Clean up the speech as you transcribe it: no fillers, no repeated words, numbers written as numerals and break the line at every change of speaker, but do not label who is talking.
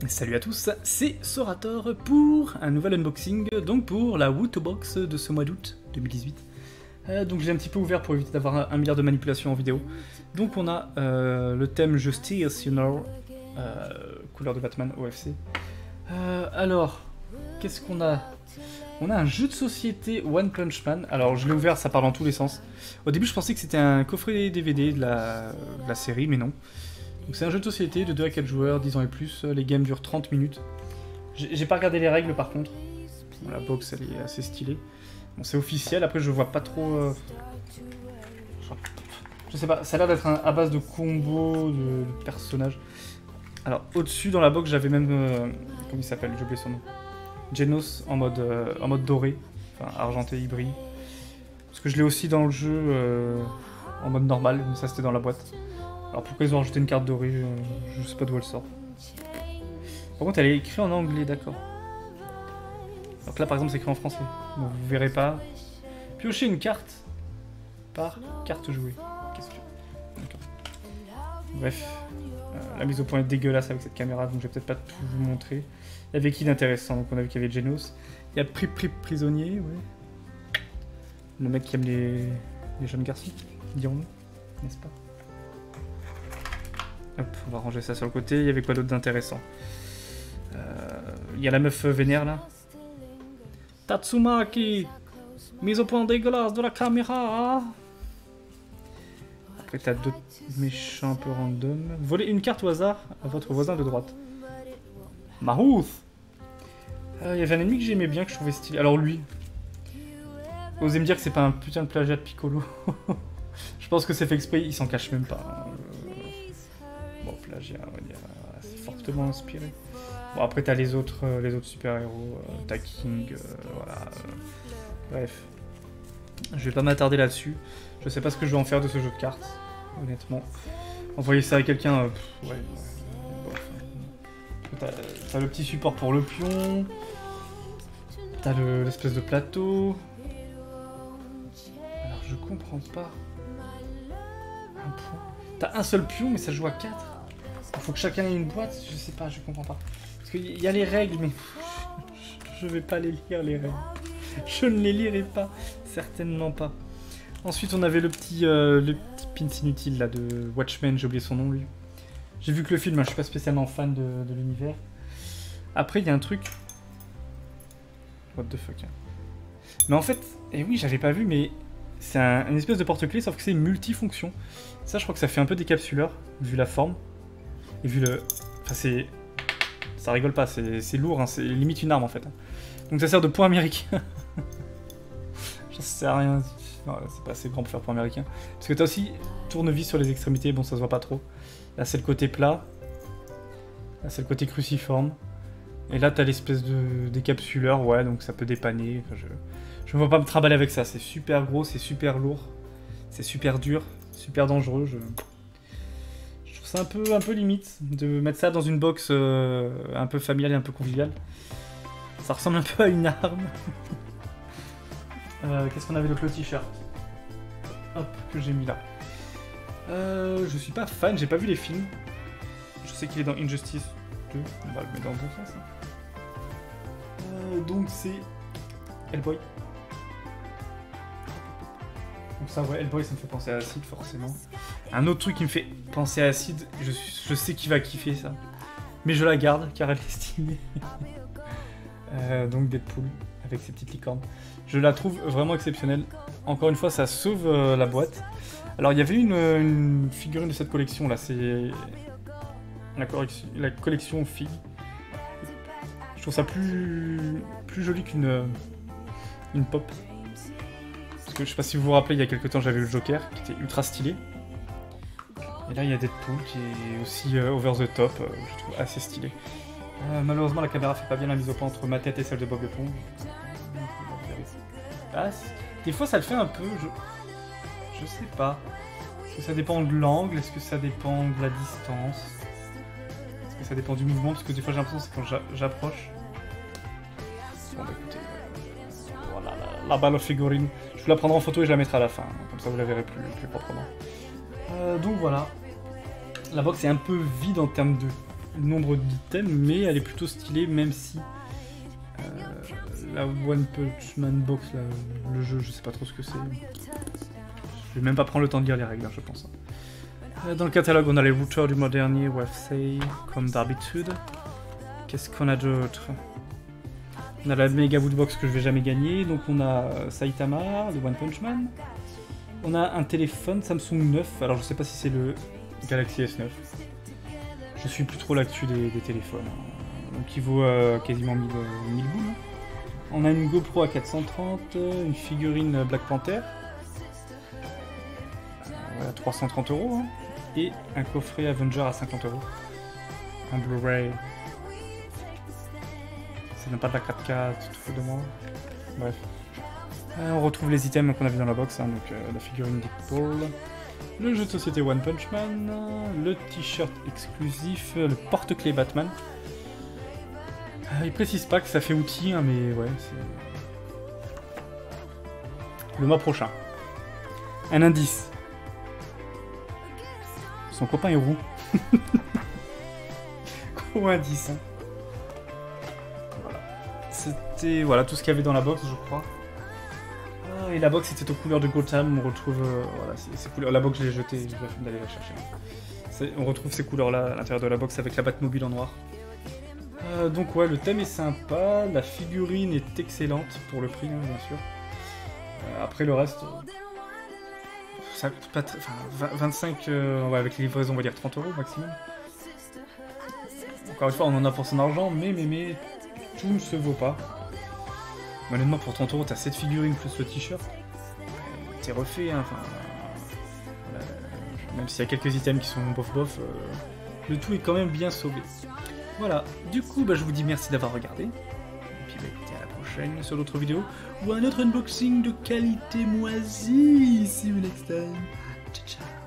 Salut à tous, c'est Sorator pour un nouvel unboxing, donc pour la Wootobox de ce mois d'août 2018. Donc j'ai un petit peu ouvert pour éviter d'avoir un milliard de manipulations en vidéo. Donc on a le thème Justice, you know, couleur de Batman OFC. Alors, qu'est-ce qu'on a? On a un jeu de société One Punch Man. Alors je l'ai ouvert, ça part dans tous les sens. Au début je pensais que c'était un coffret DVD de la série, mais non. Donc c'est un jeu de société de 2 à 4 joueurs, 10 ans et plus. Les games durent 30 minutes. J'ai pas regardé les règles par contre. Bon, la box elle est assez stylée. Bon, c'est officiel, après je vois pas trop... Je sais pas, ça a l'air d'être à base de combos, de personnages. Alors au-dessus dans la box j'avais même... comment il s'appelle? J'ai oublié son nom. Genos en mode doré, enfin argenté, hybride. Parce que je l'ai aussi dans le jeu en mode normal, mais ça c'était dans la boîte. Alors pourquoi ils ont rajouté une carte dorée, je sais pas d'où elle sort. Par contre elle est écrite en anglais, d'accord. Donc là par exemple c'est écrit en français, donc vous verrez pas. Piocher une carte par carte jouée. Qu'est-ce que bref, la mise au point est dégueulasse avec cette caméra, donc je vais peut-être pas tout vous montrer. Il y avait qui d'intéressant? Donc on a vu qu'il y avait Genos. Il y a Prisonnier, ouais. Le mec qui aime les jeunes garçons, dirons-nous, n'est-ce pas? Hop, on va ranger ça sur le côté. Il y avait quoi d'autre d'intéressant? Il y a la meuf vénère là. Tatsumaki, mise au point dégueulasse de la caméra. Après t'as d'autres méchants un peu random. Voler une carte au hasard à votre voisin de droite. Marouth. Il y avait un ennemi que j'aimais bien, que je trouvais stylé. Alors lui, osez me dire que c'est pas un putain de plagiat de Piccolo. Je pense que c'est fait exprès, il s'en cache même pas. Bon, plagiat, on va dire, c'est fortement inspiré. Bon, après t'as les autres super-héros, t'as King, voilà. Bref, je vais pas m'attarder là-dessus. Je sais pas ce que je vais en faire de ce jeu de cartes, honnêtement. Envoyer ça à quelqu'un, ouais. T'as le petit support pour le pion. T'as l'espèce de plateau. Alors je comprends pas. Un point. T'as un seul pion mais ça joue à 4. Il faut que chacun ait une boîte, je sais pas, je comprends pas. Parce qu'il y a les règles mais je vais pas les lire les règles. Je ne les lirai pas, certainement pas. Ensuite on avait le petit pins inutile là de Watchmen, j'ai oublié son nom lui. J'ai vu que le film, hein, je suis pas spécialement fan de l'univers. Après il y a un truc... What the fuck. Hein. Mais en fait, et oui j'avais pas vu mais... C'est une espèce de porte-clés, sauf que c'est multifonction. Ça, je crois que ça fait un peu décapsuleur, vu la forme. Et vu le... Enfin, c'est... Ça rigole pas, c'est lourd, hein, c'est limite une arme, en fait. Donc ça sert de point américain. J'en sais rien. Non, c'est pas assez grand pour faire point américain. Parce que t'as aussi tournevis sur les extrémités, bon, ça se voit pas trop. Là, c'est le côté plat. Là, c'est le côté cruciforme. Et là, t'as l'espèce de décapsuleur, ouais, donc ça peut dépanner. Enfin, je ne vois pas me trimballer avec ça, c'est super gros, c'est super lourd, c'est super dur, super dangereux. Je trouve ça un peu limite de mettre ça dans une box un peu familiale et un peu conviviale. Ça ressemble un peu à une arme. Qu'est-ce qu'on avait d'autre? Le t-shirt. Hop, que j'ai mis là. Je suis pas fan, j'ai pas vu les films. Je sais qu'il est dans Injustice 2, on va le mettre dans le bon sens. Hein. Donc c'est Hellboy. Donc ça, ouais, Hellboy, ça me fait penser à Acid, forcément. Un autre truc qui me fait penser à Acid, je sais qu'il va kiffer ça. Mais je la garde, car elle est stylée. Donc Deadpool, avec ses petites licornes. Je la trouve vraiment exceptionnelle. Encore une fois, ça sauve la boîte. Alors, il y avait une figurine de cette collection, là, c'est... La collection Fig. Je trouve ça plus joli qu'une pop. Je sais pas si vous vous rappelez, il y a quelques temps j'avais le Joker qui était ultra stylé. Et là il y a Deadpool qui est aussi over the top, je trouve assez stylé. Malheureusement la caméra fait pas bien la mise au point entre ma tête et celle de Bob l'éponge. Ah, des fois ça le fait un peu, je sais pas. Est-ce que ça dépend de l'angle? Est-ce que ça dépend de la distance? Est-ce que ça dépend du mouvement? Parce que des fois j'ai l'impression que c'est quand j'approche. Bon bah écoutez, voilà la balle aux figurines. Je vais la prendre en photo et je la mettrai à la fin, comme ça vous la verrez plus proprement. Donc voilà. La box est un peu vide en termes de nombre d'items, mais elle est plutôt stylée, même si la One Punch Man box, là, le jeu, je sais pas trop ce que c'est. Je vais même pas prendre le temps de lire les règles, hein, je pense. Dans le catalogue, on a les routeurs du mois dernier, Wavesay, comme d'habitude. Qu'est-ce qu'on a d'autre? On a la Mega Woodbox que je vais jamais gagner, donc on a Saitama, le One Punch Man. On a un téléphone Samsung 9, alors je sais pas si c'est le Galaxy S9. Je suis plus trop l'actu des téléphones, hein. Donc il vaut quasiment 1000 boules. On a une GoPro à 430, une figurine Black Panther, à 330 €, hein, et un coffret Avenger à 50 €. Un Blu-ray. C'est même pas de la 4K, tout fou de moi. Bref. On retrouve les items qu'on a vu dans la box, hein, donc la figurine Deadpool, le jeu de société One Punch Man, le t-shirt exclusif, le porte-clés Batman. Il précise pas que ça fait outil, hein, mais ouais, c'est... Le mois prochain. Un indice. Son copain est roux. Gros indice, hein. Voilà. C'était voilà, tout ce qu'il y avait dans la box, je crois. Ah, et la box était aux couleurs de Gotham, on retrouve... voilà, ces couleurs... La box, je l'ai jetée, je vais d'aller la chercher. On retrouve ces couleurs-là à l'intérieur de la box avec la Batmobile en noir. Donc ouais, le thème est sympa, la figurine est excellente pour le prix, hein, bien sûr. Après le reste, ça coûte pas très... Enfin, 25, ouais, avec les livraisons, on va dire 30 € maximum. Encore une fois, on en a pour son argent, mais tout ne se vaut pas. Honnêtement, pour 30 € t'as cette figurine plus le t-shirt. T'es refait, hein, enfin... même s'il y a quelques items qui sont bof, le tout est quand même bien sauvé. Voilà, du coup, je vous dis merci d'avoir regardé. Et puis, écoutez, à la prochaine sur d'autres vidéos. Ou un autre unboxing de qualité moisie. See you next time. Ciao, ciao.